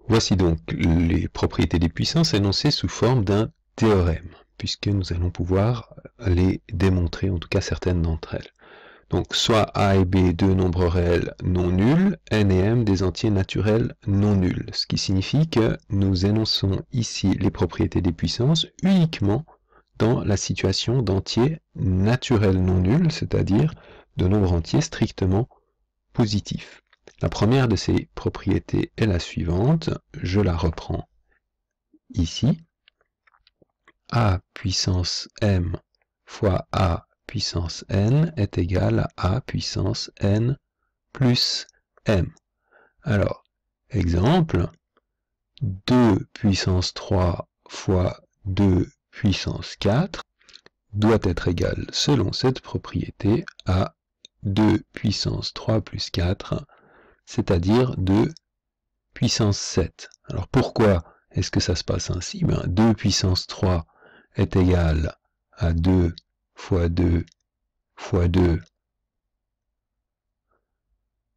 Voici donc les propriétés des puissances énoncées sous forme d'un théorème, puisque nous allons pouvoir les démontrer, en tout cas certaines d'entre elles. Donc soit A et B deux nombres réels non nuls, N et M des entiers naturels non nuls, ce qui signifie que nous énonçons ici les propriétés des puissances uniquement dans la situation d'entiers naturels non nuls, c'est-à-dire de nombres entiers strictement positifs. La première de ces propriétés est la suivante, je la reprends ici. A puissance M fois A puissance N est égal à A puissance N plus M. Alors, exemple, 2 puissance 3 fois 2 puissance 4 doit être égal, selon cette propriété, à 2 puissance 3 plus 4, c'est-à-dire 2 puissance 7. Alors pourquoi est-ce que ça se passe ainsi? 2 puissance 3 est égal à 2 fois 2 fois 2,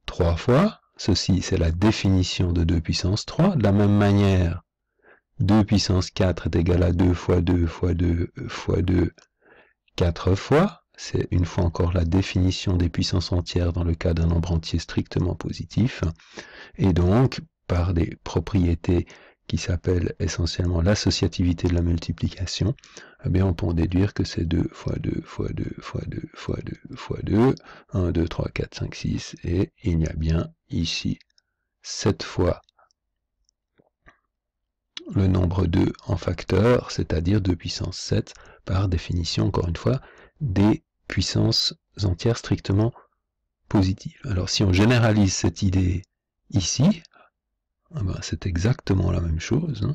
3 fois. Ceci, c'est la définition de 2 puissance 3. De la même manière, 2 puissance 4 est égal à 2 fois 2 fois 2 fois 2, 4 fois. C'est une fois encore la définition des puissances entières dans le cas d'un nombre entier strictement positif. Et donc, par des propriétés qui s'appellent essentiellement l'associativité de la multiplication, eh bien on peut en déduire que c'est 2 fois 2 fois 2 fois 2 fois 2 fois 2, 1, 2, 3, 4, 5, 6, et il y a bien ici 7 fois le nombre 2 en facteur, c'est-à-dire 2 puissance 7, par définition, encore une fois, des puissances entières strictement positives. Alors si on généralise cette idée ici, c'est exactement la même chose.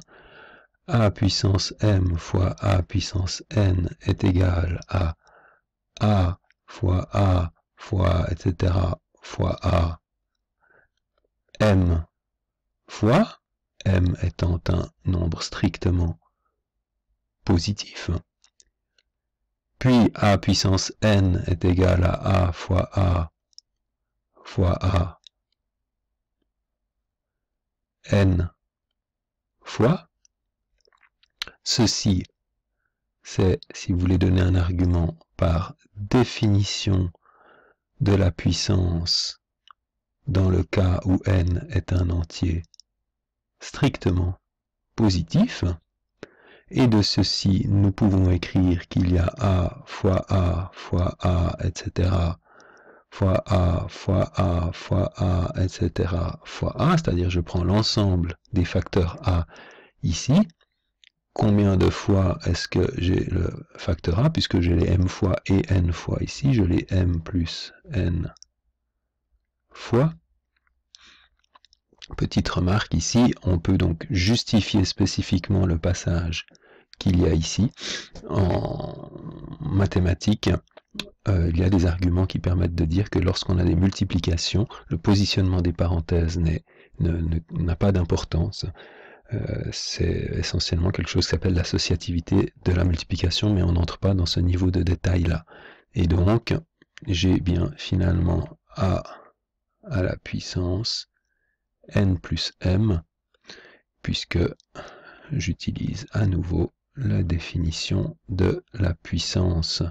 A puissance M fois A puissance N est égal à A fois A fois etc. fois A M fois, M étant un nombre strictement positif. Puis A puissance N est égal à A fois A fois A N fois. Ceci, c'est, si vous voulez donner un argument par définition de la puissance dans le cas où n est un entier strictement positif, et de ceci, nous pouvons écrire qu'il y a A fois A fois A, etc., fois A fois A fois A, etc., fois A, c'est-à-dire je prends l'ensemble des facteurs A ici. Combien de fois est-ce que j'ai le facteur A, puisque j'ai les m fois et n fois ici, je l'ai m plus n fois. Petite remarque ici, on peut donc justifier spécifiquement le passage qu'il y a ici. En mathématiques, il y a des arguments qui permettent de dire que lorsqu'on a des multiplications, le positionnement des parenthèses n'a pas d'importance. C'est essentiellement quelque chose qui s'appelle l'associativité de la multiplication, mais on n'entre pas dans ce niveau de détail-là. Et donc, j'ai bien finalement A à la puissance n plus m, puisque j'utilise à nouveau la définition de la puissance.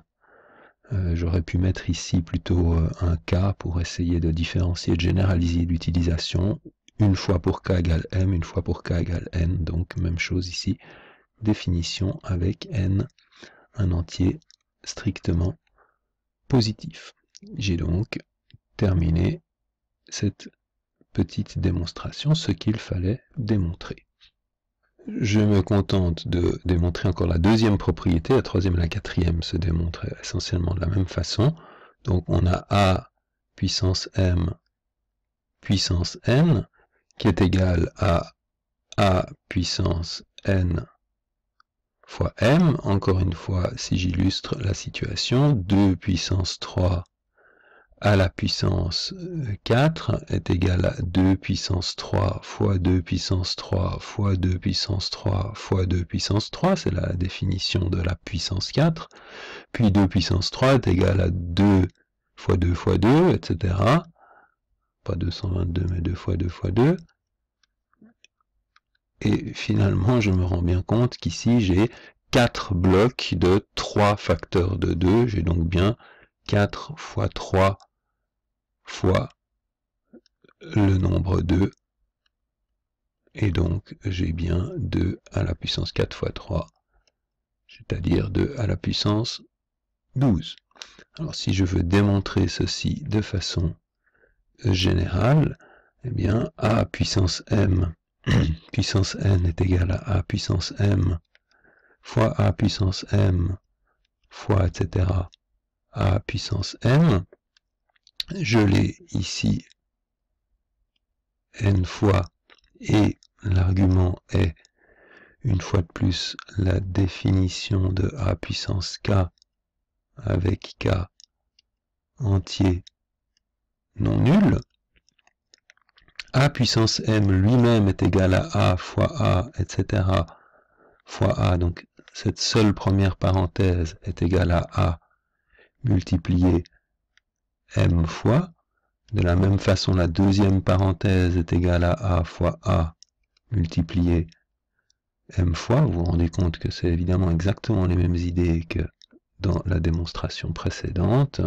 J'aurais pu mettre ici plutôt un k pour essayer de différencier, de généraliser l'utilisation. Une fois pour k égale m, une fois pour k égale n, donc même chose ici, définition avec n, un entier strictement positif. J'ai donc terminé cette petite démonstration, ce qu'il fallait démontrer. Je me contente de démontrer encore la deuxième propriété, la troisième et la quatrième se démontrent essentiellement de la même façon. Donc on a A puissance m puissance n, qui est égal à A puissance n fois m. Encore une fois, si j'illustre la situation, 2 puissance 3 à la puissance 4 est égal à 2 puissance 3 fois 2 puissance 3 fois 2 puissance 3 fois 2 puissance 3, c'est la définition de la puissance 4. Puis 2 puissance 3 est égal à 2 fois 2 fois 2, etc. Pas 222, mais 2 fois 2 fois 2. et finalement je me rends bien compte qu'ici j'ai 4 blocs de 3 facteurs de 2, j'ai donc bien 4 fois 3 fois le nombre 2, et donc j'ai bien 2 à la puissance 4 fois 3, c'est-à-dire 2 à la puissance 12. Alors si je veux démontrer ceci de façon générale, eh bien a puissance m puissance n est égal à a puissance m fois a puissance m fois etc. a puissance m. Je l'ai ici n fois, et l'argument est une fois de plus la définition de a puissance k avec k entier non nul. A puissance m lui-même est égal à a fois a, etc. fois a, donc cette seule première parenthèse est égale à a multiplié m fois. De la même façon, la deuxième parenthèse est égale à a fois a multiplié m fois. Vous vous rendez compte que c'est évidemment exactement les mêmes idées que dans la démonstration précédente.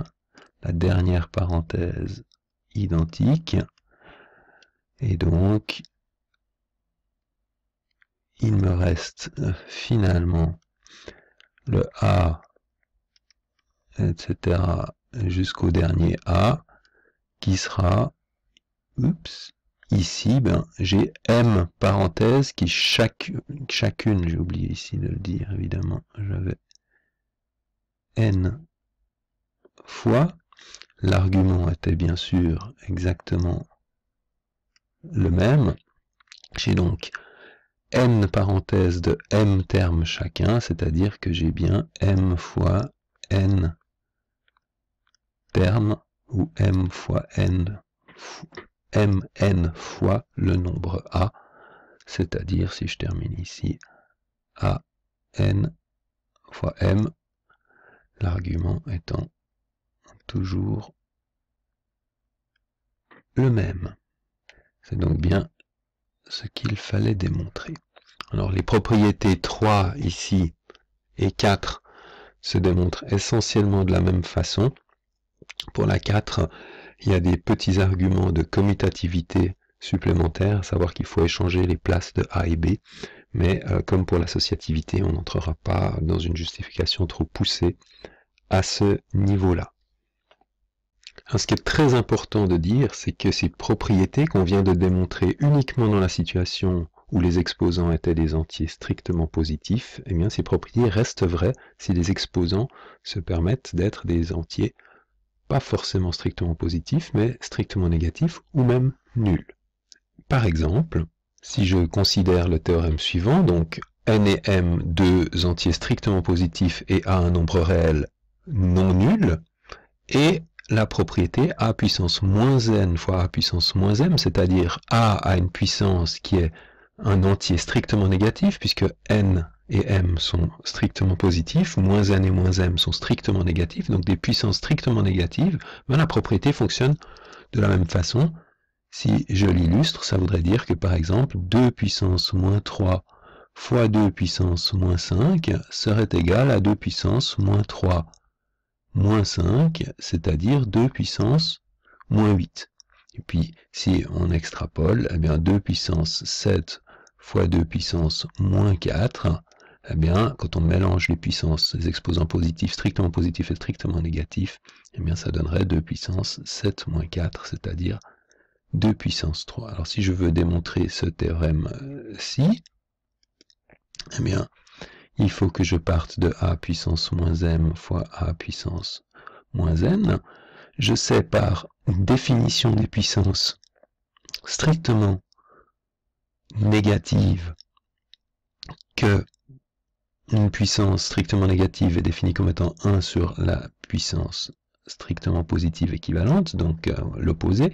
La dernière parenthèse identique. Et donc, il me reste finalement le a, etc. jusqu'au dernier a, qui sera, ici, j'ai m parenthèses qui chacune, j'ai oublié ici de le dire, évidemment, j'avais n fois, l'argument était bien sûr exactement le même, j'ai donc n parenthèses de m termes chacun, c'est-à-dire que j'ai bien m fois n termes, ou m fois n, mn fois le nombre a, c'est-à-dire, si je termine ici, a n fois m, l'argument étant toujours le même. C'est donc bien ce qu'il fallait démontrer. Alors les propriétés 3 ici et 4 se démontrent essentiellement de la même façon. Pour la 4, il y a des petits arguments de commutativité supplémentaires, à savoir qu'il faut échanger les places de A et B, mais comme pour l'associativité, on n'entrera pas dans une justification trop poussée à ce niveau-là. Ce qui est très important de dire, c'est que ces propriétés qu'on vient de démontrer uniquement dans la situation où les exposants étaient des entiers strictement positifs, eh bien ces propriétés restent vraies si les exposants se permettent d'être des entiers pas forcément strictement positifs, mais strictement négatifs ou même nuls. Par exemple, si je considère le théorème suivant, donc n et m, deux entiers strictement positifs et a un nombre réel non nul, et la propriété a puissance moins n fois a puissance moins m, c'est-à-dire a une puissance qui est un entier strictement négatif, puisque n et m sont strictement positifs, moins n et moins m sont strictement négatifs, donc des puissances strictement négatives, ben la propriété fonctionne de la même façon. Si je l'illustre, ça voudrait dire que par exemple 2 puissance moins 3 fois 2 puissance moins 5 serait égal à 2 puissance moins 3 moins 5, c'est-à-dire 2 puissance moins 8. Et puis, si on extrapole, eh bien 2 puissance 7 fois 2 puissance moins 4, eh bien, quand on mélange les puissances, les exposants positifs, strictement positifs et strictement négatifs, eh bien, ça donnerait 2 puissance 7 moins 4, c'est-à-dire 2 puissance 3. Alors, si je veux démontrer ce théorème-ci, eh bien, il faut que je parte de a puissance moins m fois a puissance moins n. Je sais par définition des puissances strictement négatives que une puissance strictement négative est définie comme étant 1 sur la puissance strictement positive équivalente, donc l'opposé.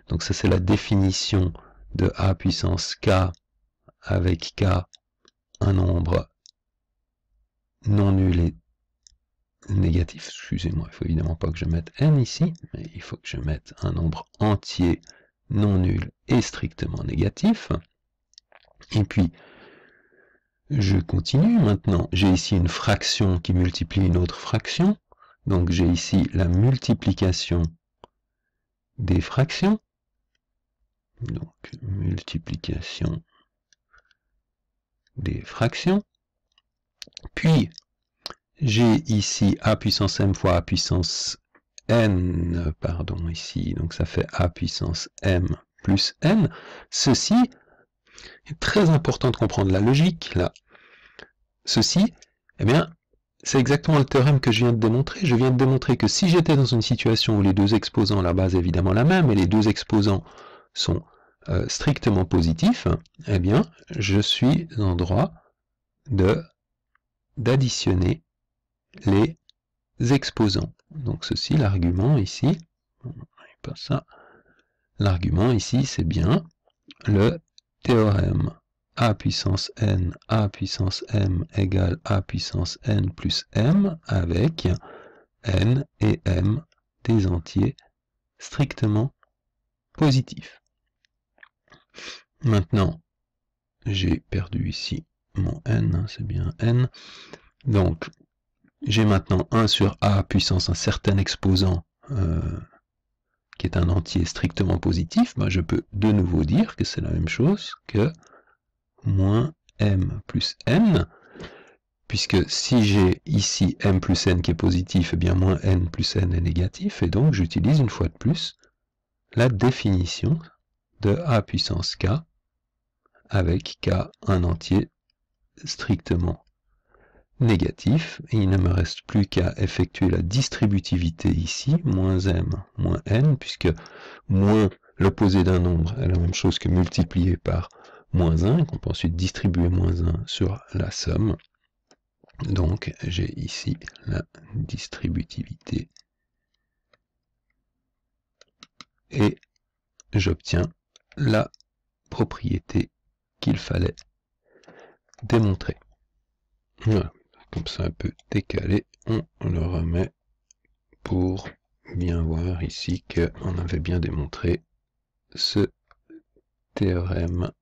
Donc ça c'est la définition de a puissance k avec k, un nombre non nul et négatif. Excusez-moi, il faut évidemment pas que je mette n ici, mais il faut que je mette un nombre entier non nul et strictement négatif. Et puis, je continue maintenant. J'ai ici une fraction qui multiplie une autre fraction. Donc j'ai ici la multiplication des fractions. Donc multiplication des fractions. Puis j'ai ici a puissance m fois a puissance n, pardon, ici, donc ça fait a puissance m plus n. Ceci est très important de comprendre la logique, là. Ceci, eh bien, c'est exactement le théorème que je viens de démontrer. Je viens de démontrer que si j'étais dans une situation où les deux exposants, la base est évidemment la même, et les deux exposants sont strictement positifs, eh bien, je suis en droit d'additionner les exposants. Donc ceci, l'argument ici, pas ça, l'argument ici, c'est bien le théorème a puissance n m égale a puissance n plus m avec n et m des entiers strictement positifs. Maintenant, j'ai perdu ici mon n, c'est bien n. Donc, j'ai maintenant 1 sur a puissance un certain exposant qui est un entier strictement positif. Ben, je peux de nouveau dire que c'est la même chose que moins m plus n, puisque si j'ai ici m plus n qui est positif, eh bien moins n plus n est négatif, et donc j'utilise une fois de plus la définition de a puissance k, avec k un entier strictement négatif, et il ne me reste plus qu'à effectuer la distributivité ici, moins m, moins n, puisque moins l'opposé d'un nombre est la même chose que multiplié par moins 1, et qu'on peut ensuite distribuer moins 1 sur la somme. Donc j'ai ici la distributivité et j'obtiens la propriété qu'il fallait démontrer. Voilà, comme ça un peu décalé, on le remet pour bien voir ici qu'on avait bien démontré ce théorème-ci.